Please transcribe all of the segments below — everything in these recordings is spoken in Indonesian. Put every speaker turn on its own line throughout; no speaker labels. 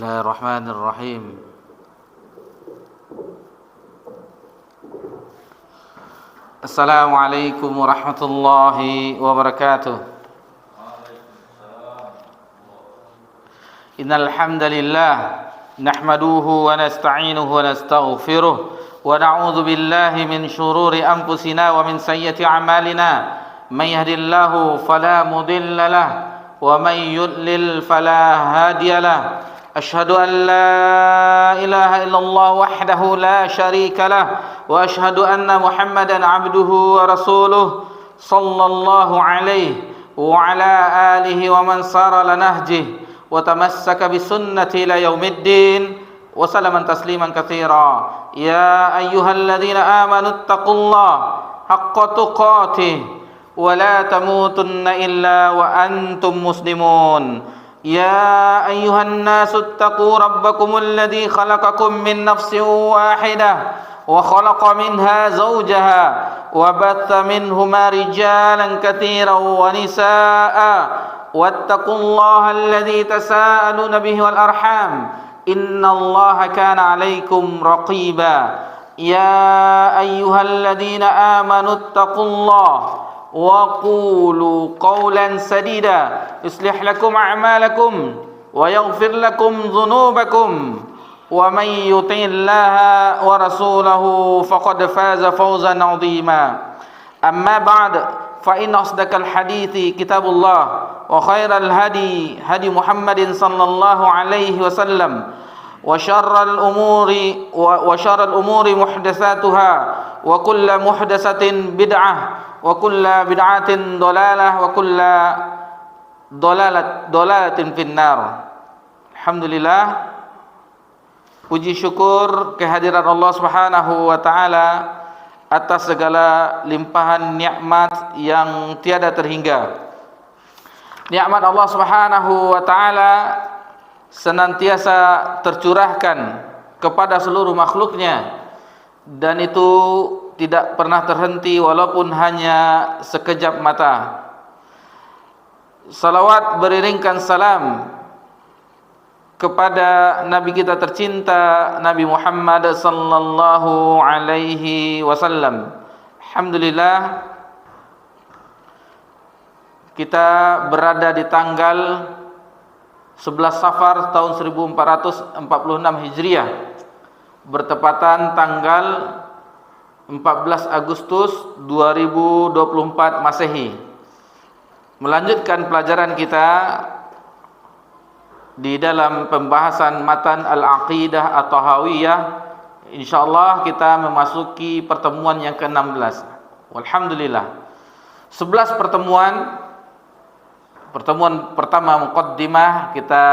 Bismillahirrahmanirrahim. Assalamualaikum warahmatullahi wabarakatuh. Innal hamdalillah nahmaduhu wa nasta'inuhu wa nastaghfiruh wa na'udzu billahi min shururi anfusina wa min sayyiati a'malina. May yahdihillahu fala mudilla lahu wa may yudlil fala hadiya lahu. Asyhadu an la ilaha illallah wahdahu la syarika lah wa asyhadu anna Muhammadan abduhu wa rasuluh sallallahu alaihi wa ala alihi wa man sara ala nahjihi wa tamassaka bi sunnati ila yaumiddin wa salaman tasliman katsira. Ya ayyuhalladzina amanu taqullaha haqqa tuqatih wa la tamutunna illa wa antum muslimun. يا أيها الناس اتقوا ربكم الذي خلقكم من نفس واحدة وخلق منها زوجها وبث منهما رجالا كثيرا ونساء واتقوا الله الذي تساءلون به والأرحام إن الله كان عليكم رقيبا. يا أيها الذين آمنوا اتقوا الله وقولوا قولا سديدا يصلح لكم أعمالكم ويغفر لكم ذنوبكم ومن يطع الله ورسوله فقد فاز فوزا عظيما. أما بعد فإن أصدق الحديث كتاب الله وخير الهدي هدي محمد صلى الله عليه وسلم وشر الأمور محدثاتها وكل محدثة بدعة وكل بدعة ضلالة وكل ضلالة في النار. Alhamdulillah, puji syukur kehadiran Allah Subhanahu wa taala atas segala limpahan nikmat yang tiada terhingga. Nikmat Allah Subhanahu wa taala senantiasa tercurahkan kepada seluruh makhluknya, dan itu tidak pernah terhenti walaupun hanya sekejap mata. Salawat beriringkan salam kepada Nabi kita tercinta, Nabi Muhammad sallallahu alaihi wasallam. Alhamdulillah, kita berada di tanggal 11 Safar tahun 1446 Hijriah, bertepatan tanggal 14 Agustus 2024 Masehi. Melanjutkan pelajaran kita di dalam pembahasan matan Al-Aqidah At-Tahawiyah. InsyaAllah kita memasuki pertemuan yang ke-16. Alhamdulillah, 11 pertemuan. Pertemuan pertama muqaddimah, kita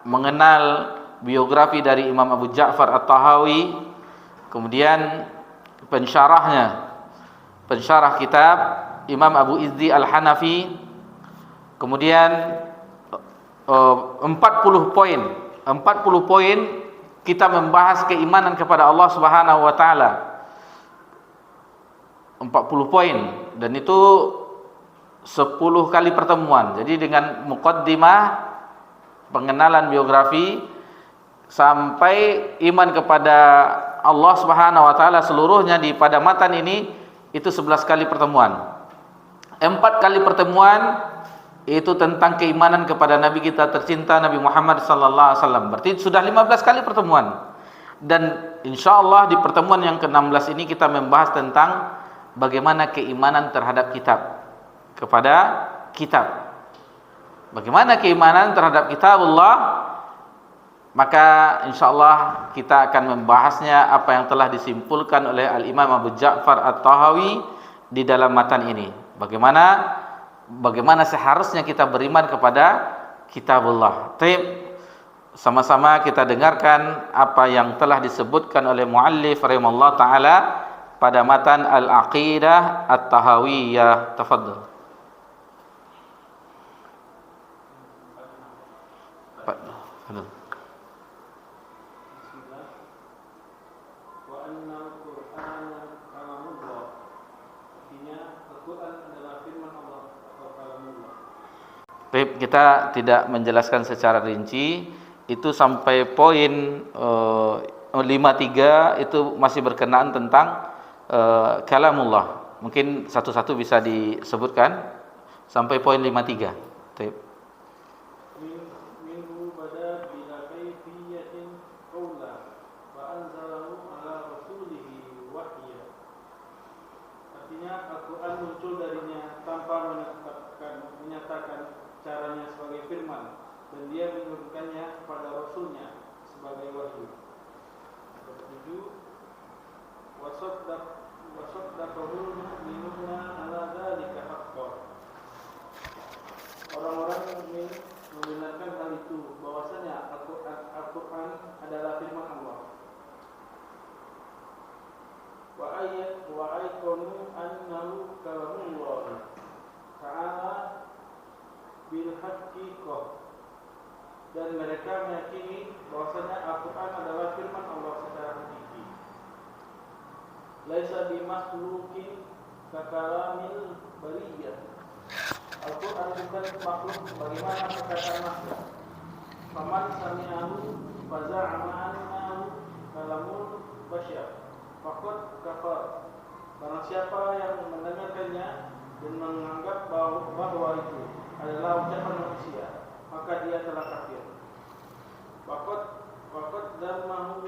mengenal biografi dari Imam Abu Ja'far At-Tahawi. Kemudian pensyarah kitab Imam Abu Izzi Al-Hanafi. Kemudian 40 poin kita membahas keimanan kepada Allah Subhanahu wa taala. 40 poin, dan itu 10 kali pertemuan. Jadi dengan muqaddimah, pengenalan biografi, sampai iman kepada Allah Subhanahu wa taala seluruhnya pada matan ini, itu 11 kali pertemuan. 4 kali pertemuan itu tentang keimanan kepada Nabi kita tercinta, Nabi Muhammad sallallahu alaihi wasallam. Berarti sudah 15 kali pertemuan. Dan insyaallah di pertemuan yang ke-16 ini kita membahas tentang bagaimana keimanan terhadap kitab, kepada kitab. Bagaimana keimanan terhadap kitabullah? Maka insyaallah kita akan membahasnya apa yang telah disimpulkan oleh Al-Imam Abu Ja'far At-Tahawi di dalam matan ini. Bagaimana seharusnya kita beriman kepada kitabullah. Baik, sama-sama kita dengarkan apa yang telah disebutkan oleh muallif rahimallahu taala pada matan Al-Aqidah At-Tahawiyah. Tafadhal. Baik, kita tidak menjelaskan secara rinci. itu sampai poin 53 itu masih berkenaan tentang kalamullah. Mungkin satu-satu bisa disebutkan sampai poin 53. Baik.
Minhu bada bila kaifiyatin qawla wa anzalahu ala rasulihi wahya. Artinya Al-Quran muncul darinya tanpa menyatakan caranya sebagai firman, dan dia menurunkannya kepada Rasulnya sebagai wahyu. Ketujuh, wasaddaqahul mu'minuna ala dzalika haqqan. Orang-orang mukmin membenarkan hal itu, bahwasanya Al-Quran adalah firman Allah. Wa aikonu annahu kalamullah ta'ala bil haqiqah, dan mereka meyakini bahwasanya Al-Quran adalah firman Allah secara hakiki. Laisa bimakhluqin kakalamil bariyah. Al-Quran bukan makhluk bagaimana perkataan makhluk. Faman sami'ahu faza'ama annahu kalamul basyar faqad kafar. Barang siapa yang mendengarkannya dan menganggap bahwa itu adalah ucapan manusia, maka dia telah kafir. Waqad dammahu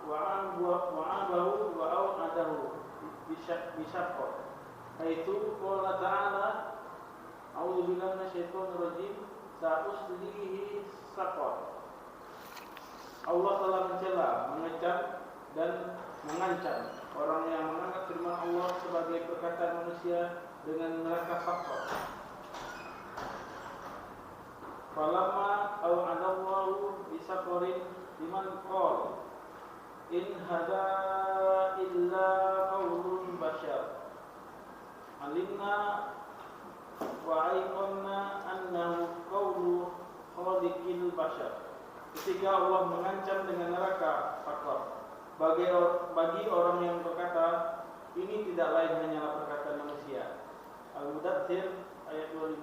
wa'abahu wa'adahu bisyaqqa. Itu qala ta'ala, a'udzu billahi minasyaitonir rajim, sa'uslihi saqar. Allah telah mencela, mengecam dan mengancam orang yang menganggap firman Allah sebagai perkataan manusia dengan neraka saqar. Falamma au'adallahu bisaqarin liman qala in hada illa qaulun bashar alimna wa aiqanna annahu qaulu khaliqil bashar. Ketika Allah mengancam dengan neraka saqar bagi orang yang berkata ini tidak lain hanyalah perkataan manusia. Al-Mudaththir ayat 25.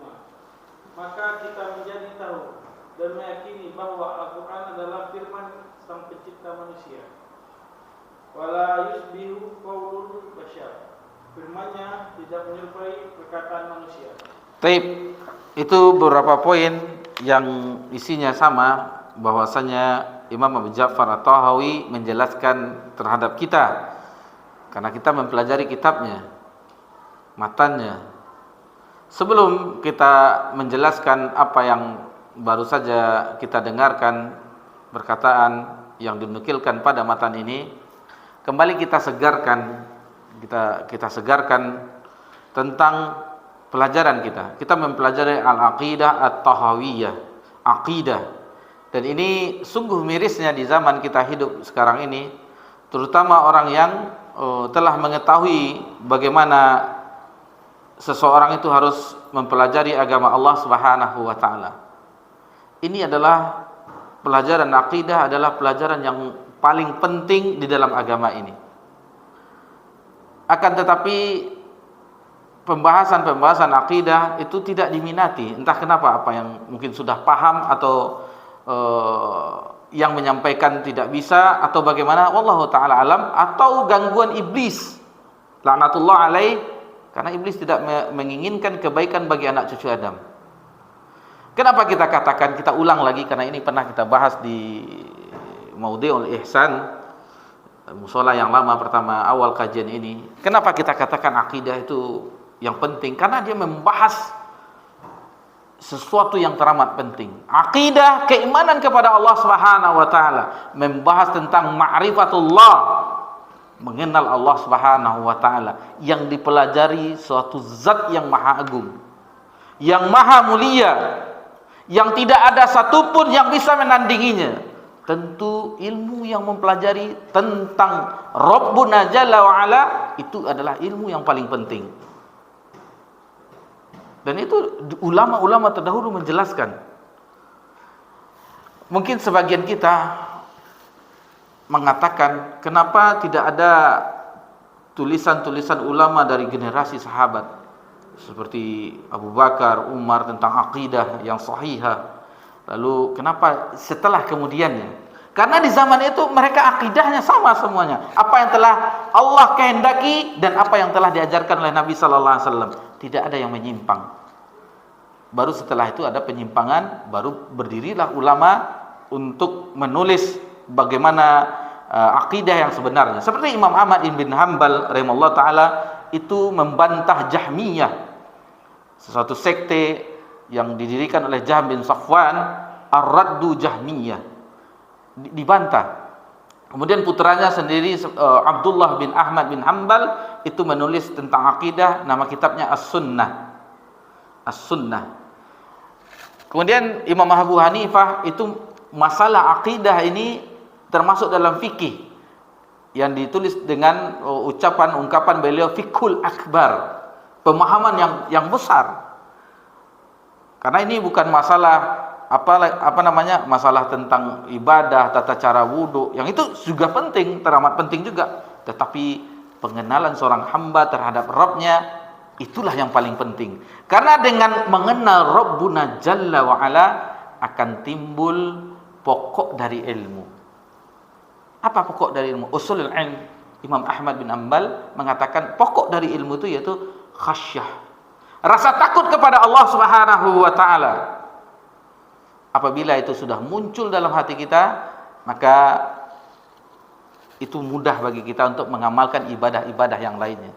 Maka kita menjadi tahu dan meyakini bahwa Al-Quran adalah firman Sang Pencipta manusia. Wala yusbihu qaulul basyar. Firman-Nya tidak menyerupai perkataan manusia.
Taib. Itu beberapa poin yang isinya sama, bahwasanya Imam Abu Ja'far At-Tahawi menjelaskan terhadap kita, karena kita mempelajari kitabnya, matannya. Sebelum kita menjelaskan apa yang baru saja kita dengarkan, perkataan yang dinukilkan pada matan ini, kembali kita segarkan tentang pelajaran kita. Kita mempelajari al-aqidah at-tahawiyah, aqidah. Dan ini sungguh mirisnya di zaman kita hidup sekarang ini, terutama orang yang telah mengetahui bagaimana seseorang itu harus mempelajari agama Allah Subhanahu wa taala. Ini adalah pelajaran akidah, adalah pelajaran yang paling penting di dalam agama ini. Akan tetapi pembahasan akidah itu tidak diminati, entah kenapa, apa yang mungkin sudah paham atau yang menyampaikan tidak bisa atau bagaimana, wallahu taala alam, atau gangguan iblis laknatullah alaih, karena iblis tidak menginginkan kebaikan bagi anak cucu Adam. Kenapa kita katakan, kita ulang lagi, karena ini pernah kita bahas di Maudhi'ul Ihsan, musola yang lama pertama awal kajian ini. Kenapa kita katakan akidah itu yang penting? Karena dia membahas sesuatu yang teramat penting. Akidah, keimanan kepada Allah Subhanahu wa taala, membahas tentang ma'rifatullah, mengenal Allah Subhanahu wa taala, yang dipelajari suatu zat yang maha agung, yang maha mulia, yang tidak ada satupun yang bisa menandinginya. Tentu ilmu yang mempelajari tentang Rabbuna Jalla wa Ala itu adalah ilmu yang paling penting. Dan itu ulama-ulama terdahulu menjelaskan. Mungkin sebagian kita mengatakan, kenapa tidak ada tulisan-tulisan ulama dari generasi sahabat seperti Abu Bakar, Umar tentang akidah yang sahihah, Lalu kenapa setelah kemudiannya? Karena di zaman itu mereka akidahnya sama semuanya. Apa yang telah Allah kehendaki dan apa yang telah diajarkan oleh Nabi sallallahu alaihi wasallam, tidak ada yang menyimpang. Baru setelah itu ada penyimpangan, baru berdirilah ulama untuk menulis bagaimana akidah yang sebenarnya. Seperti Imam Ahmad bin Hanbal rahimahullah taala itu membantah Jahmiyah, sesuatu sekte yang didirikan oleh Jahm bin Safwan, Ar-Raddu Jahmiyah. Dibantah. Kemudian putranya sendiri Abdullah bin Ahmad bin Hanbal itu menulis tentang akidah, nama kitabnya As-Sunnah. As-Sunnah. Kemudian Imam Abu Hanifah itu masalah akidah ini termasuk dalam fikih yang ditulis dengan ungkapan beliau fiqhul akbar, pemahaman yang besar. Karena ini bukan masalah masalah tentang ibadah, tata cara wudu, yang itu juga penting, teramat penting juga. Tetapi pengenalan seorang hamba terhadap Rabbnya, itulah yang paling penting. Karena dengan mengenal Rabbuna Jalla wa Ala akan timbul pokok dari ilmu. Apa pokok dari ilmu? Usulul ilm. Imam Ahmad bin Hanbal mengatakan pokok dari ilmu itu yaitu khasyah, rasa takut kepada Allah Subhanahu wa taala. Apabila itu sudah muncul dalam hati kita, maka itu mudah bagi kita untuk mengamalkan ibadah-ibadah yang lainnya.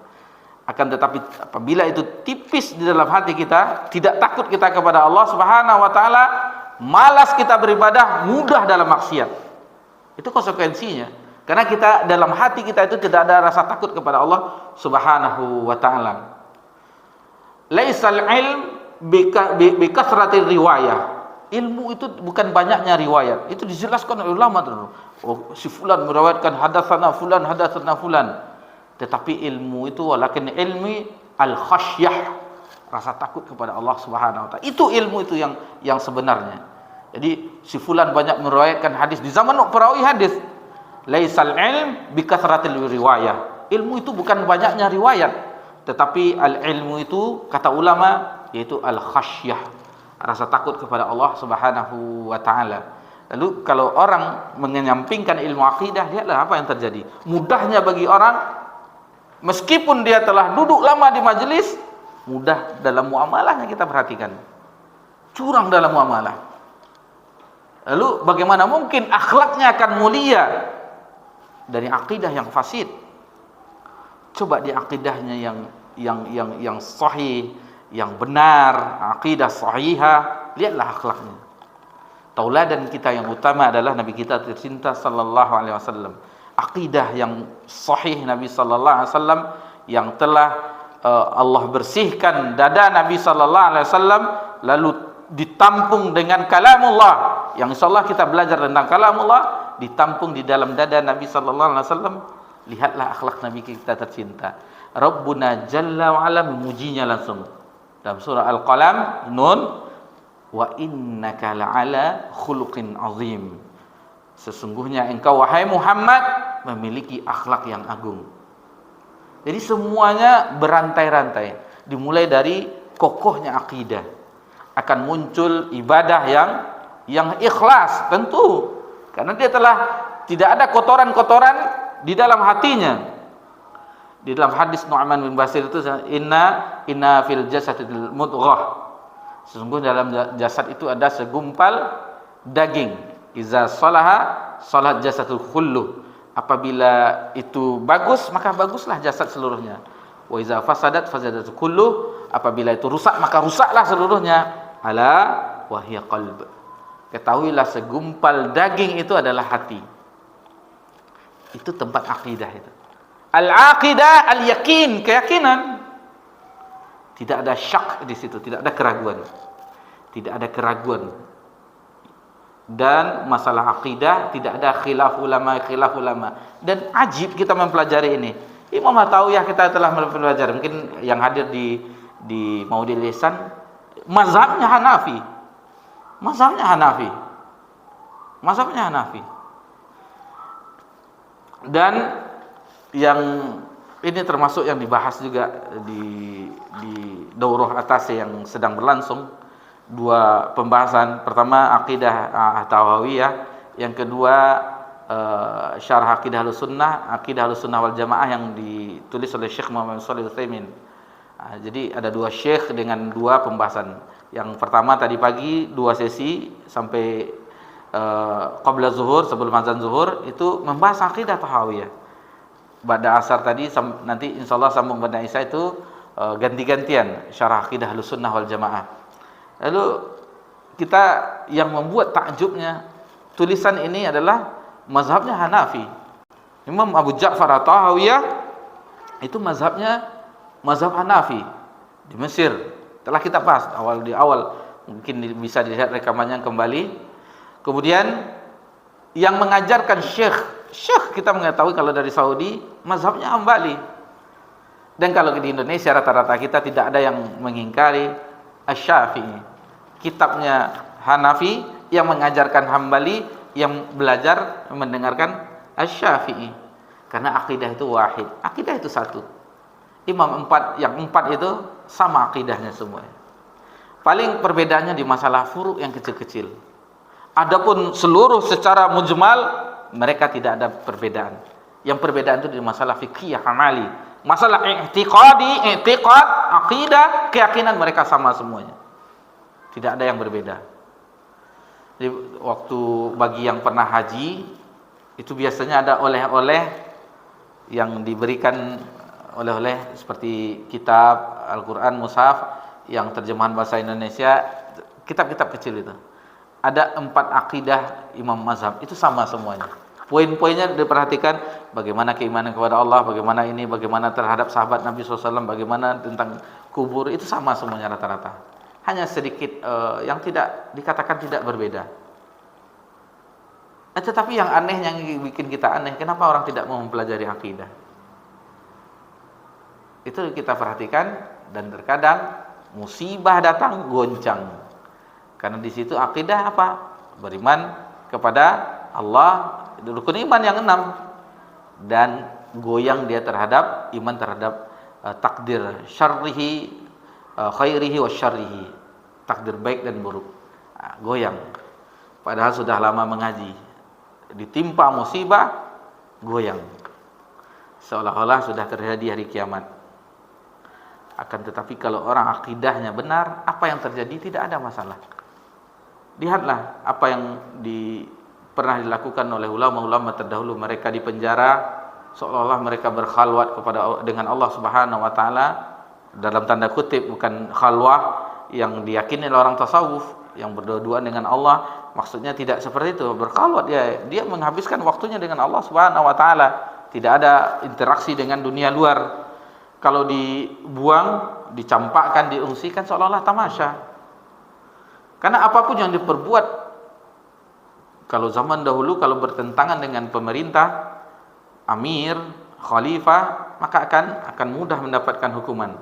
Akan tetapi apabila itu tipis di dalam hati kita, tidak takut kita kepada Allah Subhanahu wa taala, malas kita beribadah, mudah dalam maksiat. Itu konsekuensinya. Karena kita dalam hati kita itu tidak ada rasa takut kepada Allah Subhanahu wa taala. Laisal ilm bi kasratir riwayah. Ilmu itu bukan banyaknya riwayat. Itu dijelaskan oleh ulama dulu. Oh, si fulan meriwayatkan hadatsana fulan. Tetapi ilmu itu walakin ilmi al-khasyah, rasa takut kepada Allah Subhanahu wa taala. Itu ilmu itu yang sebenarnya. Jadi si fulan banyak meriwayatkan hadis di zaman perawi hadis. Laisal ilm bi kasratil riwayah. Ilmu itu bukan banyaknya riwayat, tetapi al-ilmu itu kata ulama yaitu al-khasyah, rasa takut kepada Allah Subhanahu wa taala. Lalu kalau orang menyampingkan ilmu akidah, lihatlah apa yang terjadi. Mudahnya bagi orang, meskipun dia telah duduk lama di majelis, mudah dalam muamalahnya. Kita perhatikan, curang dalam muamalah. Lalu bagaimana mungkin akhlaknya akan mulia dari akidah yang fasid? Coba di akidahnya yang sahih, yang benar, akidah sahihah, lihatlah akhlaknya. Tauladan kita yang utama adalah Nabi kita tercinta sallallahu alaihi wasallam. Akidah yang sahih Nabi sallallahu alaihi wasallam yang telah Allah bersihkan dada Nabi sallallahu alaihi wasallam, lalu ditampung dengan kalamullah, yang insyaallah kita belajar tentang kalamullah, ditampung di dalam dada Nabi sallallahu alaihi wasallam. Lihatlah akhlak Nabi kita tercinta. Rabbuna Jalla wa Ala memujinya langsung dalam surah Al-Qalam, Nun, wa innaka la'ala khuluqin azim. Sesungguhnya engkau wahai Muhammad memiliki akhlak yang agung. Jadi semuanya berantai-rantai, dimulai dari kokohnya akidah. Akan muncul ibadah yang ikhlas tentu, karena dia telah tidak ada kotoran-kotoran di dalam hatinya. Di dalam hadis Nu'man bin Bashir itu, inna fil jasadil mudghah, sesungguhnya dalam jasad itu ada segumpal daging. Iza salaha salat jasadul kulluh, apabila itu bagus maka baguslah jasad seluruhnya. Wa iza fasadat fasadatul kulluh, apabila itu rusak maka rusaklah seluruhnya. Ala wa hiya qalb, ketahuilah segumpal daging itu adalah hati. Itu tempat akidah itu. Al-aqidah al-yakin, keyakinan. Tidak ada syak di situ, tidak ada keraguan. Tidak ada keraguan. Dan masalah akidah tidak ada khilaf ulama. Dan ajib kita mempelajari ini. Imam At-Tawiyah kita telah mempelajari. Mungkin yang hadir di Maudil Lisan, mazhabnya Hanafi. Dan yang ini termasuk yang dibahas juga di daurah atas yang sedang berlangsung, dua pembahasan. Pertama akidah Tahawiyah, yang kedua syarah akidah Ahlussunnah wal Jamaah yang ditulis oleh Syekh Muhammad Shalih Utsaimin. Jadi ada dua syekh dengan dua pembahasan. Yang pertama tadi pagi 2 sesi sampai qabla zuhur, sebelum azan zuhur, itu membahas akidah Tahawiyah. Pada asar tadi nanti insyaallah sambung pada isya itu ganti-gantian syarah akidah Ahlussunnah wal Jamaah. Lalu kita yang membuat takjubnya, tulisan ini adalah mazhabnya Hanafi. Imam Abu Ja'far At-Tahawiyah itu mazhabnya mazhab Hanafi di Mesir. Telah kita bahas di awal, mungkin bisa dilihat rekamannya kembali. Kemudian yang mengajarkan Syekh kita mengetahui kalau dari Saudi mazhabnya Hambali. Dan kalau di Indonesia rata-rata kita tidak ada yang mengingkari Asy-Syafi'i. Kitabnya Hanafi yang mengajarkan Hambali, yang belajar mendengarkan Asy-Syafi'i. Karena akidah itu wahid, akidah itu satu. Yang empat itu sama akidahnya semuanya. Paling perbedaannya di masalah furu' yang kecil-kecil. Adapun seluruh secara mujmal mereka tidak ada perbedaan. Yang perbedaan itu di masalah fikih amali. Masalah i'tiqad, akidah, keyakinan mereka sama semuanya. Tidak ada yang berbeda. Jadi waktu bagi yang pernah haji itu biasanya ada oleh-oleh yang diberikan, oleh-oleh seperti kitab Al-Quran, mushaf yang terjemahan bahasa Indonesia, kitab-kitab kecil itu. Ada 4 akidah imam mazhab, itu sama semuanya. Poin-poinnya diperhatikan, bagaimana keimanan kepada Allah, bagaimana terhadap sahabat Nabi SAW, bagaimana tentang kubur, itu sama semuanya rata-rata. Hanya sedikit yang tidak dikatakan tidak berbeda. Tetapi yang aneh, yang bikin kita aneh, kenapa orang tidak mau mempelajari akidah? Itu kita perhatikan, dan terkadang musibah datang goncang. Karena di situ akidah apa? Beriman kepada Allah, rukun iman yang 6, dan goyang dia terhadap iman terhadap takdir syarrihi, khairihi wa syarrihi, takdir baik dan buruk. Goyang. Padahal sudah lama mengaji, ditimpa musibah, goyang. Seolah-olah sudah terjadi hari kiamat. Akan tetapi kalau orang akidahnya benar, apa yang terjadi tidak ada masalah. Lihatlah apa yang pernah dilakukan oleh ulama-ulama terdahulu. Mereka di penjara, seolah-olah mereka berkhalwat dengan Allah Subhanahu wa taala, dalam tanda kutip, bukan khalwah yang diyakini oleh orang tasawuf yang berdua-duaan dengan Allah. Maksudnya tidak seperti itu. Berkhalwat dia menghabiskan waktunya dengan Allah Subhanahu wa taala. Tidak ada interaksi dengan dunia luar. Kalau dibuang, dicampakkan, diungsikan, seolah-olah tamasya. Karena apapun yang diperbuat, kalau zaman dahulu kalau bertentangan dengan pemerintah, amir, khalifah, maka akan mudah mendapatkan hukuman.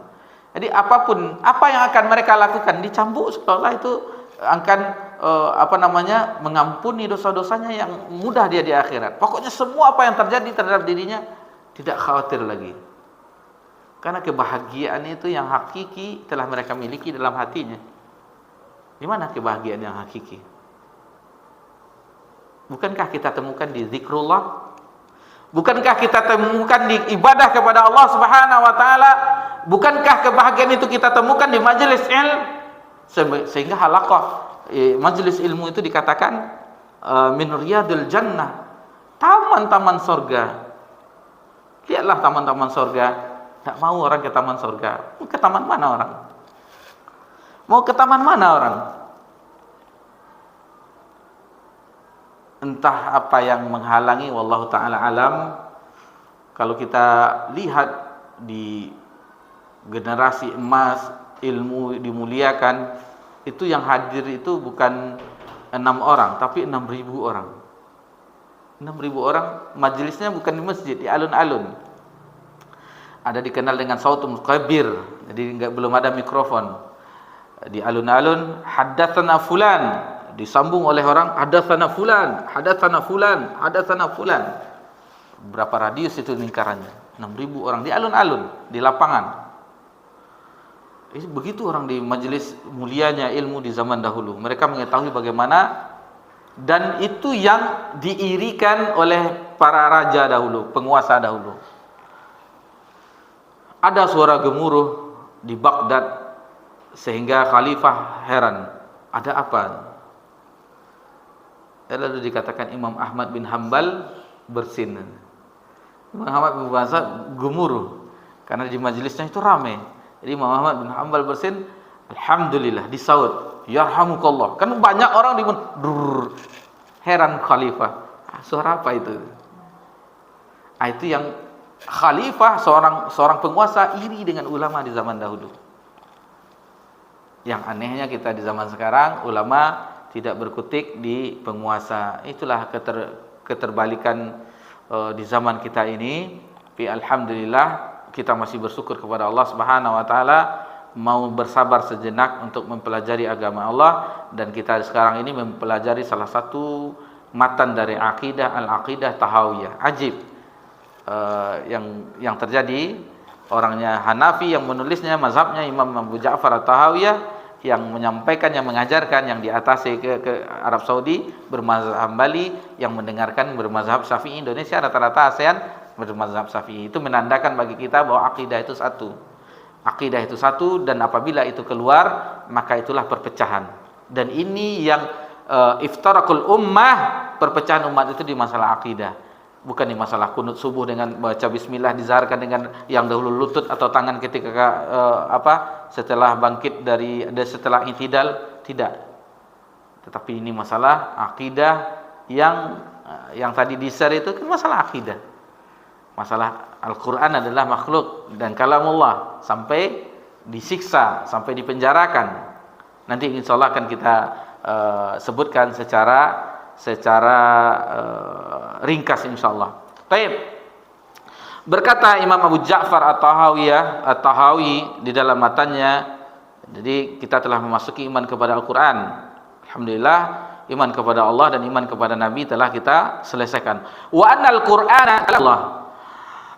Jadi apa yang akan mereka lakukan, dicambuk, seolah itu akan mengampuni dosa-dosanya yang mudah dia di akhirat. Pokoknya semua apa yang terjadi terhadap dirinya tidak khawatir lagi. Karena kebahagiaan itu yang hakiki telah mereka miliki dalam hatinya. Di mana kebahagiaan yang hakiki? Bukankah kita temukan di zikrullah? Bukankah kita temukan di ibadah kepada Allah Subhanahu wa taala? Bukankah kebahagiaan itu kita temukan di majelis ilmu? Sehingga halaqah majelis ilmu itu dikatakan min riyadil jannah, taman-taman surga. Lihatlah taman-taman surga. Tak mau orang ke taman surga. Ke taman mana orang? Mau ke taman mana orang? Entah apa yang menghalangi, wallahu ta'ala alam. Kalau kita lihat di generasi emas, ilmu dimuliakan, itu yang hadir itu bukan 6 orang, tapi 6.000 orang. 6.000 orang, majelisnya bukan di masjid, di alun-alun. Ada dikenal dengan sautum kabir, jadi belum ada mikrofon. Di alun-alun, haddatsana fulan, disambung oleh orang, haddatsana fulan, haddatsana fulan, haddatsana fulan. Berapa radius itu lingkarannya? 6.000 orang di alun-alun, di lapangan. Begitu orang di majelis mulianya ilmu di zaman dahulu. Mereka mengetahui bagaimana, dan itu yang diirikan oleh para raja dahulu, penguasa dahulu. Ada suara gemuruh di Baghdad sehingga khalifah heran, ada apa? Lalu dikatakan Imam Ahmad bin Hanbal bersin. Imam Ahmad bin Hanbal gemuruh karena di majelisnya itu ramai. Jadi Imam Ahmad bin Hanbal bersin, alhamdulillah, disaut, yarhamukallah. Kan banyak orang heran khalifah. Suara apa itu? Itu yang khalifah, seorang penguasa iri dengan ulama di zaman dahulu. Yang anehnya kita di zaman sekarang ulama tidak berkutik di penguasa. Itulah keterbalikan di zaman kita ini. Tapi alhamdulillah kita masih bersyukur kepada Allah Subhanahu wa taala, mau bersabar sejenak untuk mempelajari agama Allah, dan kita sekarang ini mempelajari salah satu matan dari akidah, al-aqidah tahawiyah. Ajib yang terjadi, orangnya Hanafi yang menulisnya, mazhabnya Imam Abu Ja'far at-Tahawiyah, yang menyampaikan, yang mengajarkan, yang diatasi ke Arab Saudi bermazhab Hambali, yang mendengarkan bermazhab Syafi'i. Indonesia rata-rata ASEAN bermazhab Syafi'i. Itu menandakan bagi kita bahwa akidah itu satu. Akidah itu satu, dan apabila itu keluar, maka itulah perpecahan. Dan ini yang iftarakul ummah, perpecahan umat itu di masalah akidah. Bukan di masalah kunut subuh dengan baca bismillah dizaharkan dengan yang dahulu lutut atau tangan ketika setelah bangkit setelah i'tidal, tidak. Tetapi ini masalah akidah yang tadi di-share itu kan masalah akidah. Masalah Al-Qur'an adalah makhluk dan kalamullah, sampai disiksa, sampai dipenjarakan. Nanti insyaallah akan kita sebutkan secara ringkas insyaallah. Baik. Berkata Imam Abu Ja'far at-Tahawi di dalam matanya, jadi kita telah memasuki iman kepada Al-Qur'an. Alhamdulillah, iman kepada Allah dan iman kepada Nabi telah kita selesaikan. Wa annal Qur'ana kalamullah.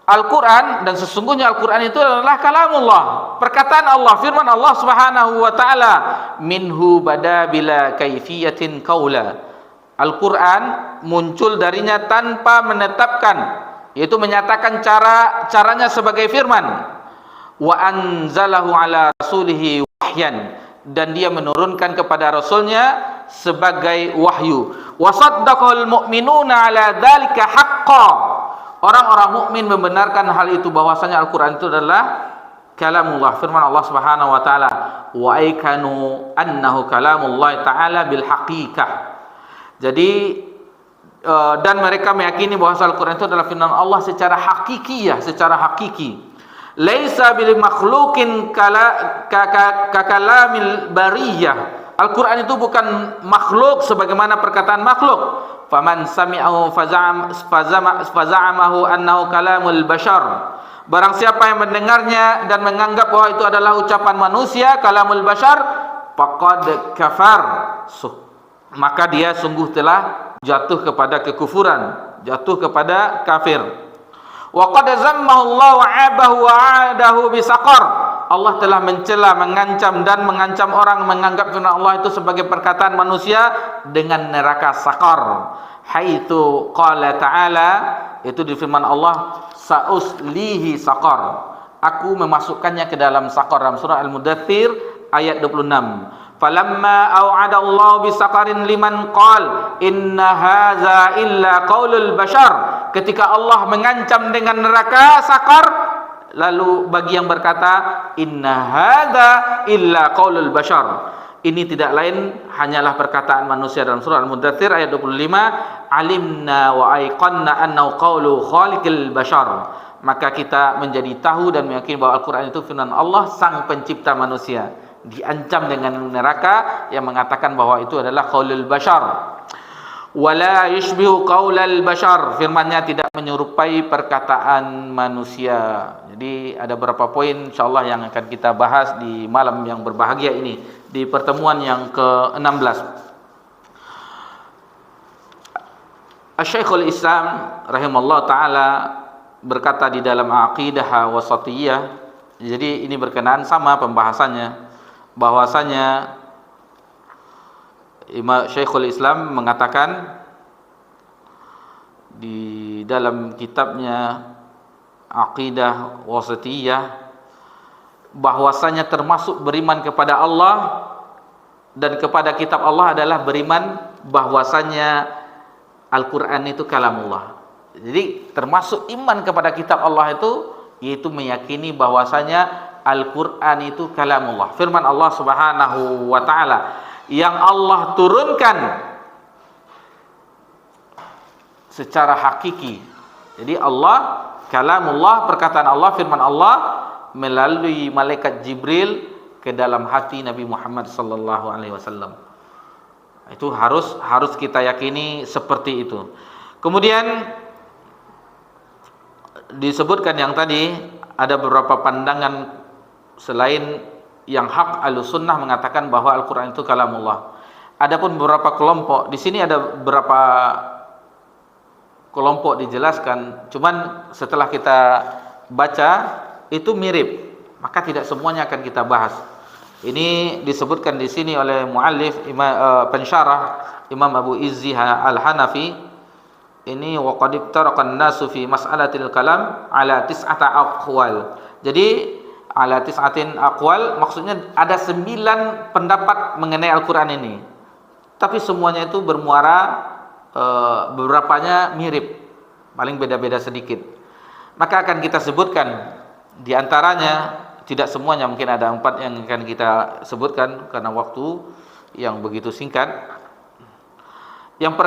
Al-Qur'an, dan sesungguhnya Al-Qur'an itu adalah kalamullah, perkataan Allah, firman Allah Subhanahu wa taala, minhu bada bila kaifiyatin qaula. Al-Quran muncul darinya tanpa menetapkan, yaitu menyatakan caranya sebagai firman. Wa anzalahu ala rasulihi wahyan, dan dia menurunkan kepada rasulnya sebagai wahyu. Wa saddaqal mu'minuna ala dzalika haqqan. Orang-orang mukmin membenarkan hal itu, bahwasanya Al-Quran itu adalah kalamullah, firman Allah Subhanahu wa taala. Wa aikanu annahu kalamullah taala bil haqiqah. Jadi dan mereka meyakini bahwa Al-Quran itu adalah firman Allah secara hakikiyah, secara hakiki. Laisa bil makhluqin kakalamil bariyah. Al-Quran itu bukan makhluk sebagaimana perkataan makhluk. Faman sami'ahu faza'amahu annahu kalamul bashar. Barang siapa yang mendengarnya dan menganggap bahwa itu adalah ucapan manusia, kalamul bashar, faqad kafar, maka dia sungguh telah jatuh kepada kekufuran, jatuh kepada kafir. Wa qad zammahu Allah wa 'abahu wa 'adahu bisaqar. Allah telah mencela, mengancam dan mengancam orang menganggap firman Allah itu sebagai perkataan manusia dengan neraka saqar. Haitsu qala ta'ala, itu di firman Allah, sa'uslihi saqar. Aku memasukkannya ke dalam saqar, dalam surah Al-Mudaththir ayat 26. Falamma au'ada Allah bisaqarin liman qal inna hadza illa qaulul bashar. Ketika Allah mengancam dengan neraka sakar, lalu bagi yang berkata inna hadza illa qaulul bashar, ini tidak lain hanyalah perkataan manusia, dalam surah Al-Mudaththir ayat 25. Alimna wa aiqanna annahu qaulu khaliqil bashar. Maka kita menjadi tahu dan meyakini bahwa Al-Quran itu firman Allah, sang pencipta manusia. Diancam dengan neraka yang mengatakan bahwa itu adalah qaulul bashar. Wala yushbihu qaulal bashar, firmannya tidak menyerupai perkataan manusia. Jadi ada beberapa poin insyaallah yang akan kita bahas di malam yang berbahagia ini, di pertemuan yang ke-16. Asy-Syekhul Islam rahimallahu taala berkata di dalam Aqidah Wasatiyah, Jadi ini berkenaan sama pembahasannya, bahwasanya Imam Syekhul Islam mengatakan di dalam kitabnya Aqidah Wasatiyah bahwasanya termasuk beriman kepada Allah dan kepada kitab Allah adalah beriman bahwasanya Al-Quran itu kalamullah. Jadi termasuk iman kepada kitab Allah itu yaitu meyakini bahwasanya Al-Quran itu kalamullah, firman Allah Subhanahu wa ta'ala yang Allah turunkan secara hakiki. Jadi Allah kalamullah, perkataan Allah, firman Allah melalui malaikat Jibril ke dalam hati Nabi Muhammad sallallahu alaihi wasallam. Itu harus kita yakini seperti itu. Kemudian disebutkan yang tadi ada beberapa pandangan selain yang hak Ahlussunnah mengatakan bahwa Al-Qur'an itu kalamullah. Adapun beberapa kelompok, di sini ada beberapa kelompok dijelaskan, cuman setelah kita baca itu mirip, maka tidak semuanya akan kita bahas. Ini disebutkan di sini oleh muallif pensyarah Imam Abu Izzi Al-Hanafi. Ini wa qad iftaraqa an-nasu fi mas'alatil kalam ala tis'ata aqwal. Jadi ala tis'atin aqwal maksudnya ada 9 pendapat mengenai Al-Qur'an ini. Tapi semuanya itu bermuara beberapanya mirip, paling beda-beda sedikit. Maka akan kita sebutkan di antaranya, tidak semuanya, mungkin ada 4 yang akan kita sebutkan karena waktu yang begitu singkat. Yang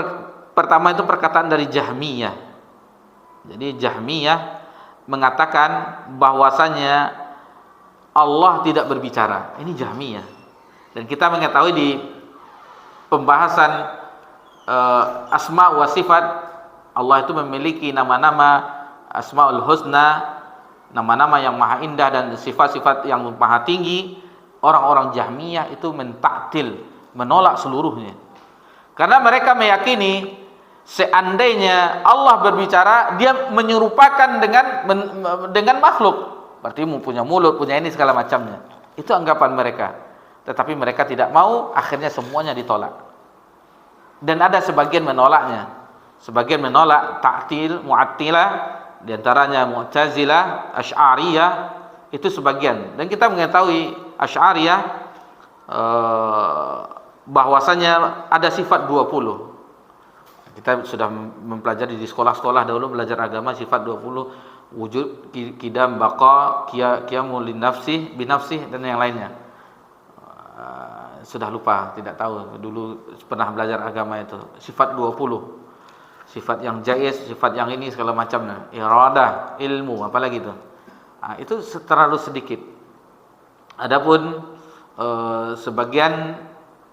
pertama itu perkataan dari Jahmiyah. Jadi Jahmiyah mengatakan bahwasanya Allah tidak berbicara. Ini Jahmiyah. Dan kita mengetahui di pembahasan asma wa sifat, Allah itu memiliki nama-nama Asmaul Husna, nama-nama yang maha indah dan sifat-sifat yang maha tinggi. Orang-orang Jahmiyah itu mentaktil, menolak seluruhnya. Karena mereka meyakini seandainya Allah berbicara, dia menyerupakan dengan makhluk. Berarti punya mulut, punya ini segala macamnya. Itu anggapan mereka. Tetapi mereka tidak mau, akhirnya semuanya ditolak. Dan ada sebagian menolaknya. Sebagian menolak ta'til, mu'attilah, di antaranya Mu'tazilah, Asy'ariyah, itu sebagian. Dan kita mengetahui Asy'ariyah bahwasanya ada sifat 20. Kita sudah mempelajari di sekolah-sekolah dahulu belajar agama sifat 20, wujud, qidam, baqa, qiyamul linafsi, binafsi dan yang lainnya. Sudah lupa, tidak tahu, dulu pernah belajar agama itu. Sifat 20. Sifat yang jaiz, sifat yang ini segala macamnya, iradah, ilmu, apalagi itu. Itu terlalu sedikit. Adapun sebagian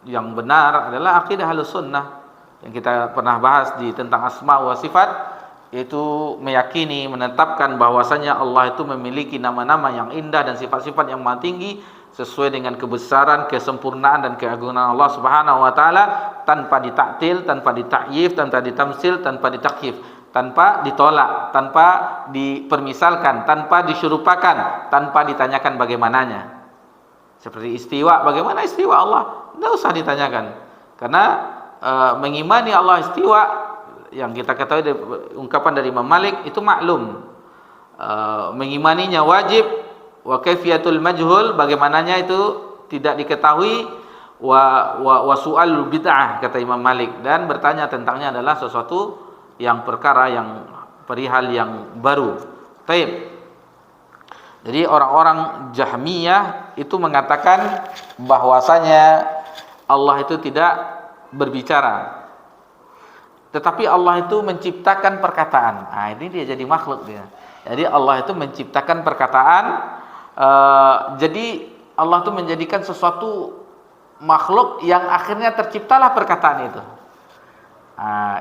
yang benar adalah akidah Ahlussunnah yang kita pernah bahas di tentang asma wa sifat, yaitu meyakini, menetapkan bahwasanya Allah itu memiliki nama-nama yang indah dan sifat-sifat yang maha tinggi sesuai dengan kebesaran, kesempurnaan dan keagungan Allah Subhanahu wa taala, tanpa ditaktil, tanpa ditakyif, tanpa ditamsil, tanpa ditakyif, tanpa ditolak, tanpa dipermisalkan, tanpa disyurupakan, tanpa ditanyakan bagaimananya. Seperti istiwa, bagaimana istiwa Allah? Tidak usah ditanyakan. Karena mengimani Allah istiwa yang kita ketahui dari ungkapan dari Imam Malik itu maklum. Mengimaninya wajib. Wa kaifiyatul majhul, bagaimananya itu tidak diketahui. Wa su'al bid'ah, kata Imam Malik, dan bertanya tentangnya adalah sesuatu yang perkara yang perihal yang baru. Taib. Jadi orang-orang Jahmiyah itu mengatakan bahwasanya Allah itu tidak berbicara, tetapi Allah itu menciptakan perkataan. Ini dia jadi makhluk dia. Jadi Allah itu menciptakan perkataan. Jadi Allah itu menjadikan sesuatu makhluk yang akhirnya terciptalah perkataan itu.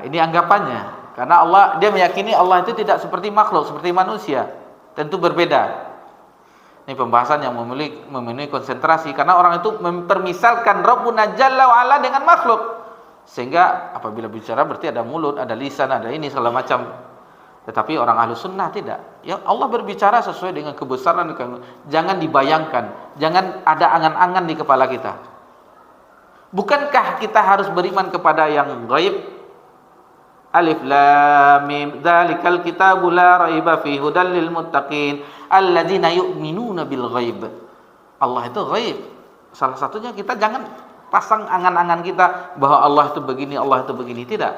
Ini anggapannya. Karena dia meyakini Allah itu tidak seperti makhluk, seperti manusia. Tentu berbeda. Ini pembahasan yang memenuhi konsentrasi. Karena orang itu mempermisalkan Rabbuna Jalla wa'ala dengan makhluk. Sehingga apabila bicara berarti ada mulut, ada lisan, ada ini segala macam. Tetapi orang ahlu sunnah tidak. Ya Allah berbicara sesuai dengan kebesaran. Jangan dibayangkan, jangan ada angan-angan di kepala kita. Bukankah kita harus beriman kepada yang gaib? Alif lam mim dzalikal kitabu la raiba fihi hudal lil muttaqin alladzina yu'minuna bil ghaib. Allah itu ghaib. Salah satunya kita jangan pasang angan-angan kita bahwa Allah itu begini, Allah itu begini. Tidak.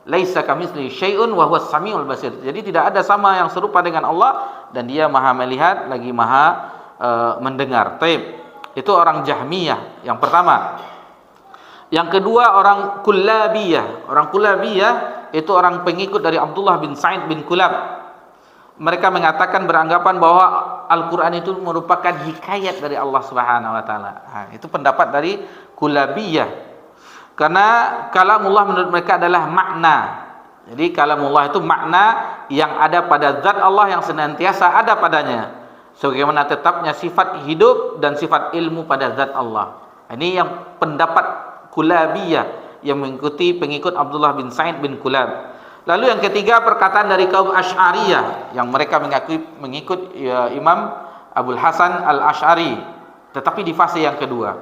Laisa kamitslihi syai'un wa huwas samiul basir. Jadi tidak ada sama yang serupa dengan Allah, dan Dia Maha melihat lagi Maha mendengar. Taib. Itu orang Jahmiyah yang pertama. Yang kedua orang Kullabiyah. Orang Kullabiyah itu orang pengikut dari Abdullah bin Sa'id bin Kulab. Mereka mengatakan, beranggapan bahwa Al-Quran itu merupakan hikayat dari Allah Subhanahu wa taala. Itu pendapat dari Kullabiyah. Karena kalamullah menurut mereka adalah makna. Jadi kalamullah itu makna yang ada pada zat Allah yang senantiasa ada padanya. Sebagaimana tetapnya sifat hidup dan sifat ilmu pada zat Allah. Ini yang pendapat Kullabiyah yang mengikuti pengikut Abdullah bin Sa'id bin Kulab. Lalu yang ketiga perkataan dari kaum Asy'ariyah yang mereka mengikut Imam Abul Hasan Al-Asy'ari, tetapi di fase yang kedua.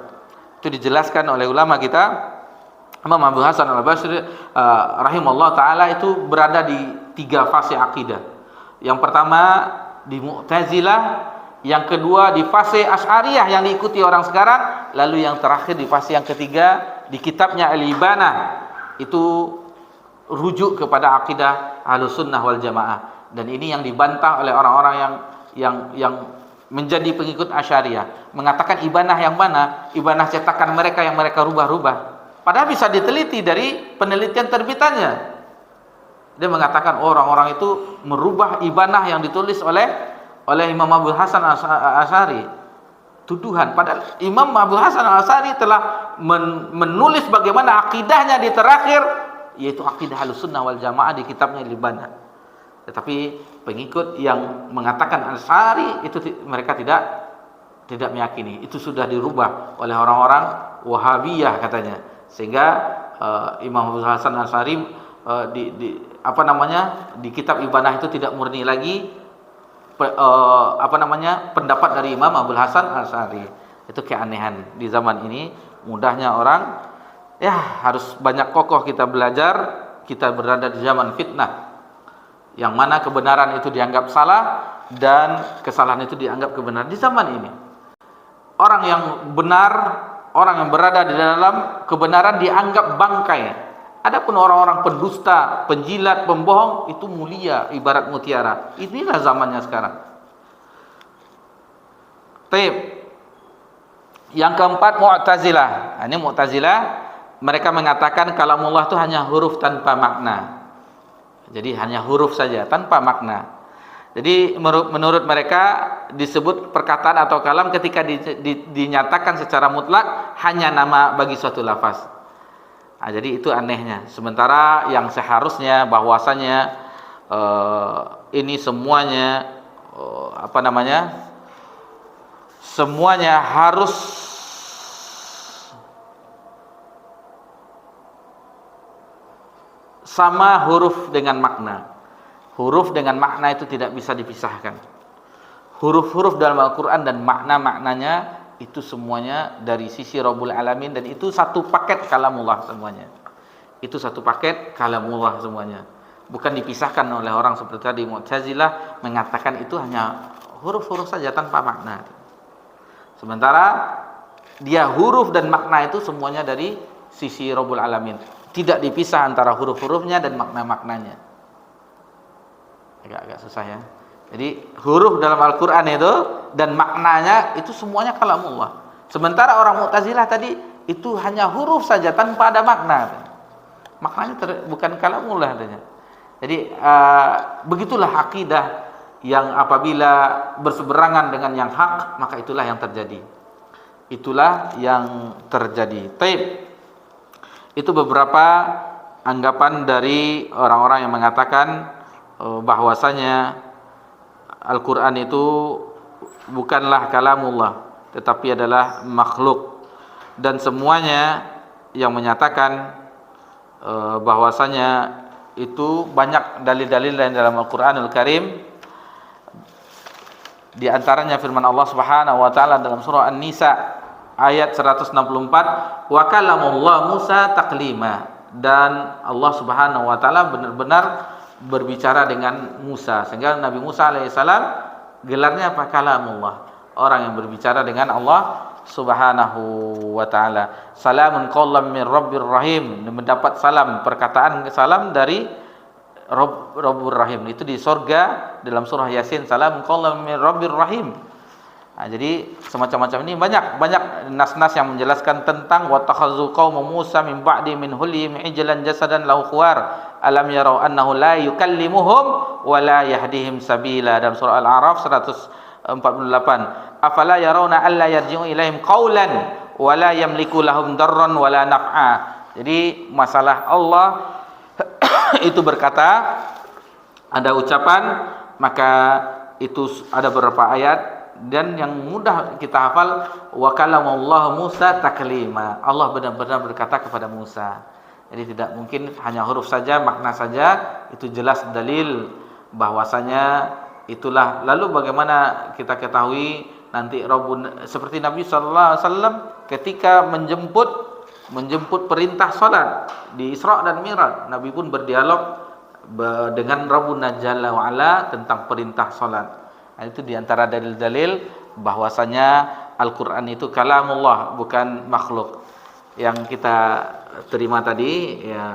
Itu dijelaskan oleh ulama kita. Imam Abul Hasan Al-Basri rahimahullah taala itu berada di 3 fase akidah. Yang pertama di Mu'tazilah, yang kedua di fase Asy'ariyah yang diikuti orang sekarang, lalu yang terakhir di fase yang ketiga di kitabnya Al-Ibanah, itu rujuk kepada akidah Ahlussunnah wal Jamaah, dan ini yang dibantah oleh orang-orang yang menjadi pengikut Asy'ariyah, mengatakan Ibanah yang mana? Ibanah cetakan mereka yang mereka rubah-rubah. Padahal bisa diteliti dari penelitian terbitannya. Dia mengatakan orang-orang itu merubah Ibanah yang ditulis oleh Imam Abul Hasan Al-Asy'ari. Tuduhan. Padahal Imam Abul Hasan Al-Asy'ari telah menulis bagaimana akidahnya di terakhir, yaitu akidah Ahlussunnah wal Jamaah di kitabnya Al-Ibanah. Tetapi pengikut yang mengatakan Asy'ari itu mereka tidak meyakini. Itu sudah dirubah oleh orang-orang Wahabiyah katanya. Sehingga Imam Abul Hasan Al-Asy'ari di kitab Ibanah itu tidak murni lagi pendapat dari Imam Abul Hasan Al-Asy'ari. Itu keanehan di zaman ini. Mudahnya orang harus banyak kokoh kita belajar. Kita berada di zaman fitnah, yang mana kebenaran itu dianggap salah dan kesalahan itu dianggap kebenaran. Di zaman ini orang yang benar, orang yang berada di dalam kebenaran dianggap bangkai. Adapun orang-orang pendusta, penjilat, pembohong itu mulia ibarat mutiara. Inilah zamannya sekarang. Taib. Yang keempat Mu'tazilah. Ini Mu'tazilah, mereka mengatakan kalamullah itu hanya huruf tanpa makna. Jadi hanya huruf saja tanpa makna. Jadi menurut mereka disebut perkataan atau kalam ketika dinyatakan secara mutlak hanya nama bagi suatu lafaz. Jadi itu anehnya. Sementara yang seharusnya bahwasanya ini semuanya semuanya harus sama huruf dengan makna. Huruf dengan makna itu tidak bisa dipisahkan. Huruf-huruf dalam Al-Quran dan makna-maknanya itu semuanya dari sisi Rabbul Alamin, dan itu satu paket kalamullah semuanya. Itu satu paket kalamullah semuanya. Bukan dipisahkan oleh orang seperti tadi Mu'tazilah mengatakan itu hanya huruf-huruf saja tanpa makna. Sementara dia huruf dan makna itu semuanya dari sisi Rabbul Alamin. Tidak dipisah antara huruf-hurufnya dan makna-maknanya. Agak susah ya. Jadi huruf dalam Al-Quran itu dan maknanya itu semuanya kalamullah. Sementara orang Mu'tazilah tadi itu hanya huruf saja tanpa ada makna. Maknanya bukan kalamullah adanya. Jadi begitulah akidah yang apabila berseberangan dengan yang hak, maka itulah yang terjadi. Itulah yang terjadi. Taib. Itu beberapa anggapan dari orang-orang yang mengatakan bahwasanya Al-Quran itu bukanlah kalamullah, tetapi adalah makhluk. Dan semuanya yang menyatakan bahwasanya itu banyak dalil-dalil dalam Al-Qur'anul Karim. Di antaranya firman Allah Subhanahu wa taala dalam surah An-Nisa ayat 164, wa kalamullah Musa taklima, dan Allah Subhanahu wa taala benar-benar berbicara dengan Musa, sehingga Nabi Musa alaihissalam gelarnya apa? Kalamullah, orang yang berbicara dengan Allah Subhanahu wa taala. Salamun qaulam min rabbir rahim, mendapat salam, perkataan salam dari Rabbur Rahim, itu di surga dalam surah Yasin, salam qaulam min rabbir rahim. Nah, jadi semacam-macam ini banyak nas-nas yang menjelaskan tentang wa takhazzu qaum Musa min ba'di min hulyihim ijlan jasadan lahu khuwar alam yarau annahu la yukallimuhum wa la yahdihim sabila, dalam surah Al-A'raf 148. Afala yarawna alla yarji'u ilaihim qaulan wa la yamliku lahum darran wa la naf'a. Jadi masalah Allah itu berkata, ada ucapan, maka itu ada beberapa ayat, dan yang mudah kita hafal, wa kalamullah Musa taklima, Allah benar-benar berkata kepada Musa. Jadi tidak mungkin hanya huruf saja, makna saja, itu jelas dalil bahwasanya itulah. Lalu bagaimana kita ketahui nanti Rabbun, seperti Nabi sallallahu alaihi wasallam ketika menjemput perintah salat di Isra dan Mi'raj, Nabi pun berdialog dengan Rabbuna Jalla wa Ala tentang perintah salat. Nah, itu diantara dalil-dalil bahwasanya Al-Quran itu kalamullah, bukan makhluk. Yang kita terima tadi ya,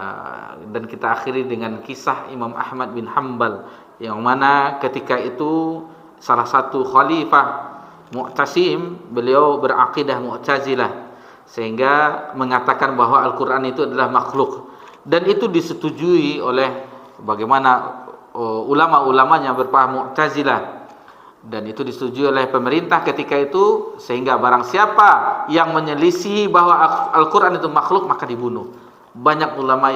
dan kita akhiri dengan kisah Imam Ahmad bin Hanbal, yang mana ketika itu salah satu khalifah Mu'tasim, beliau berakidah Mu'tazilah, sehingga mengatakan bahwa Al-Quran itu adalah makhluk, dan itu disetujui oleh bagaimana ulama-ulamanya berpaham Mu'tazilah, dan itu disetujui oleh pemerintah ketika itu, sehingga barang siapa yang menyelisih bahwa Al-Quran itu makhluk maka dibunuh. Banyak ulama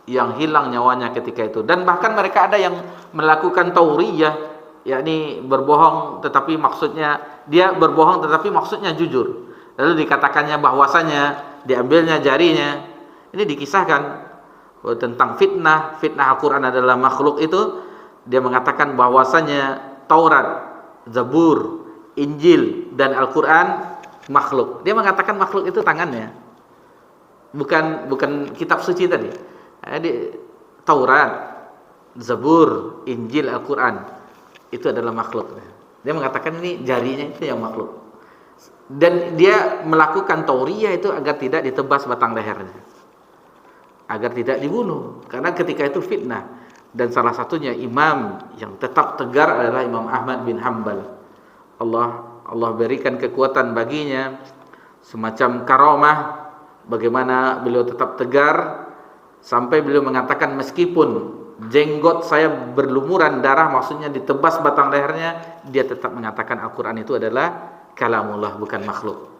yang hilang nyawanya ketika itu, dan bahkan mereka ada yang melakukan tauriyah, yakni berbohong tetapi maksudnya dia berbohong tetapi maksudnya jujur. Lalu dikatakannya bahwasanya diambilnya jarinya. Ini dikisahkan tentang fitnah Al-Quran adalah makhluk itu. Dia mengatakan bahwasanya Taurat, Zabur, Injil dan Al-Quran makhluk. Dia mengatakan makhluk itu tangannya, bukan kitab suci tadi. Jadi Taurat, Zabur, Injil, Al-Quran itu adalah makhluk. Dia mengatakan ini jarinya itu yang makhluk. Dan dia melakukan tauriyah itu agar tidak ditebas batang lehernya, agar tidak dibunuh, karena ketika itu fitnah. Dan salah satunya imam yang tetap tegar adalah Imam Ahmad bin Hanbal. Allah berikan kekuatan baginya, semacam karamah, bagaimana beliau tetap tegar sampai beliau mengatakan meskipun jenggot saya berlumuran darah, maksudnya ditebas batang lehernya, dia tetap mengatakan Al-Quran itu adalah kalamullah, bukan makhluk.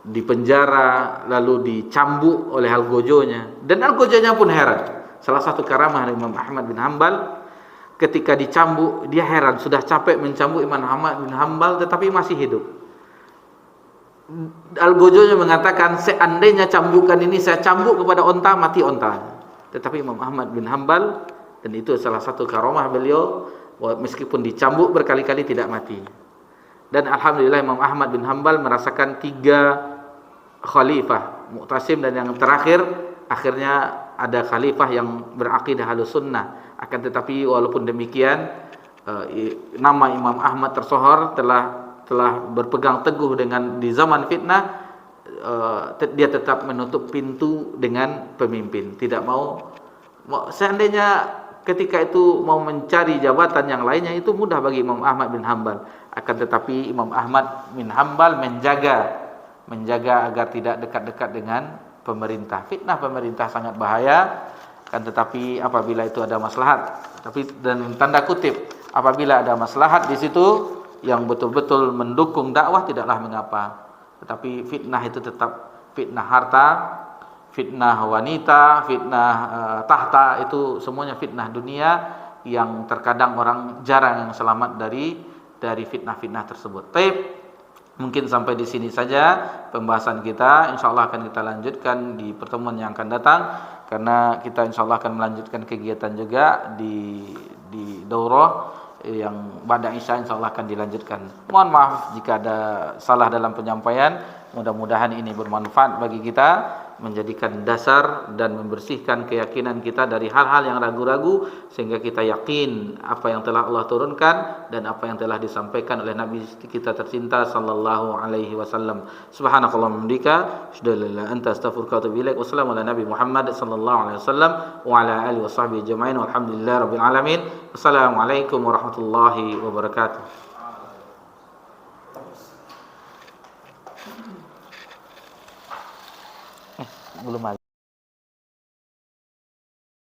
Di penjara, lalu dicambuk oleh algojonya, dan algojonya pun heran. Salah satu karamah Imam Ahmad bin Hanbal, ketika dicambuk dia heran, sudah capek mencambuk Imam Ahmad bin Hanbal tetapi masih hidup. Algojonya mengatakan, seandainya cambukan ini saya cambuk kepada onta, mati onta. Tetapi Imam Ahmad bin Hanbal, dan itu salah satu karamah beliau, meskipun dicambuk berkali-kali tidak mati. Dan alhamdulillah Imam Ahmad bin Hanbal merasakan 3 khalifah Mu'tasim, dan yang terakhir akhirnya ada khalifah yang berakidah Ahlussunnah. Akan tetapi walaupun demikian, nama Imam Ahmad tersohor, telah berpegang teguh dengan di zaman fitnah, dia tetap menutup pintu dengan pemimpin, tidak mau. Seandainya ketika itu mau mencari jabatan yang lainnya, itu mudah bagi Imam Ahmad bin Hanbal. Akan tetapi Imam Ahmad bin Hanbal menjaga agar tidak dekat-dekat dengan pemerintah. Fitnah pemerintah sangat bahaya. Kan tetapi apabila itu ada maslahat, dan tanda kutip, apabila ada maslahat di situ yang betul-betul mendukung dakwah, tidaklah mengapa. Tetapi fitnah itu tetap fitnah harta, fitnah wanita, fitnah tahta, itu semuanya fitnah dunia, yang terkadang orang jarang yang selamat dari fitnah-fitnah tersebut. Mungkin sampai di sini saja pembahasan kita. Insyaallah akan kita lanjutkan di pertemuan yang akan datang. karena kita insyaallah akan melanjutkan kegiatan juga di daurah yang pada Isya insyaallah akan dilanjutkan. Mohon maaf jika ada salah dalam penyampaian. Mudah-mudahan ini bermanfaat bagi kita, menjadikan dasar dan membersihkan keyakinan kita dari hal-hal yang ragu-ragu, sehingga kita yakin apa yang telah Allah turunkan dan apa yang telah disampaikan oleh Nabi kita tercinta sallallahu alaihi wasallam. Subhanakallahumma hamdika asyhadu an la ilaha illa anta astaghfiruka wa atubu ilaik. Wassalamu ala nabi Muhammad sallallahu alaihi wasallam wa ala alihi washabbihi ajmain walhamdulillahi rabbil alamin. Wassalamualaikum warahmatullahi wabarakatuh. Belum azan.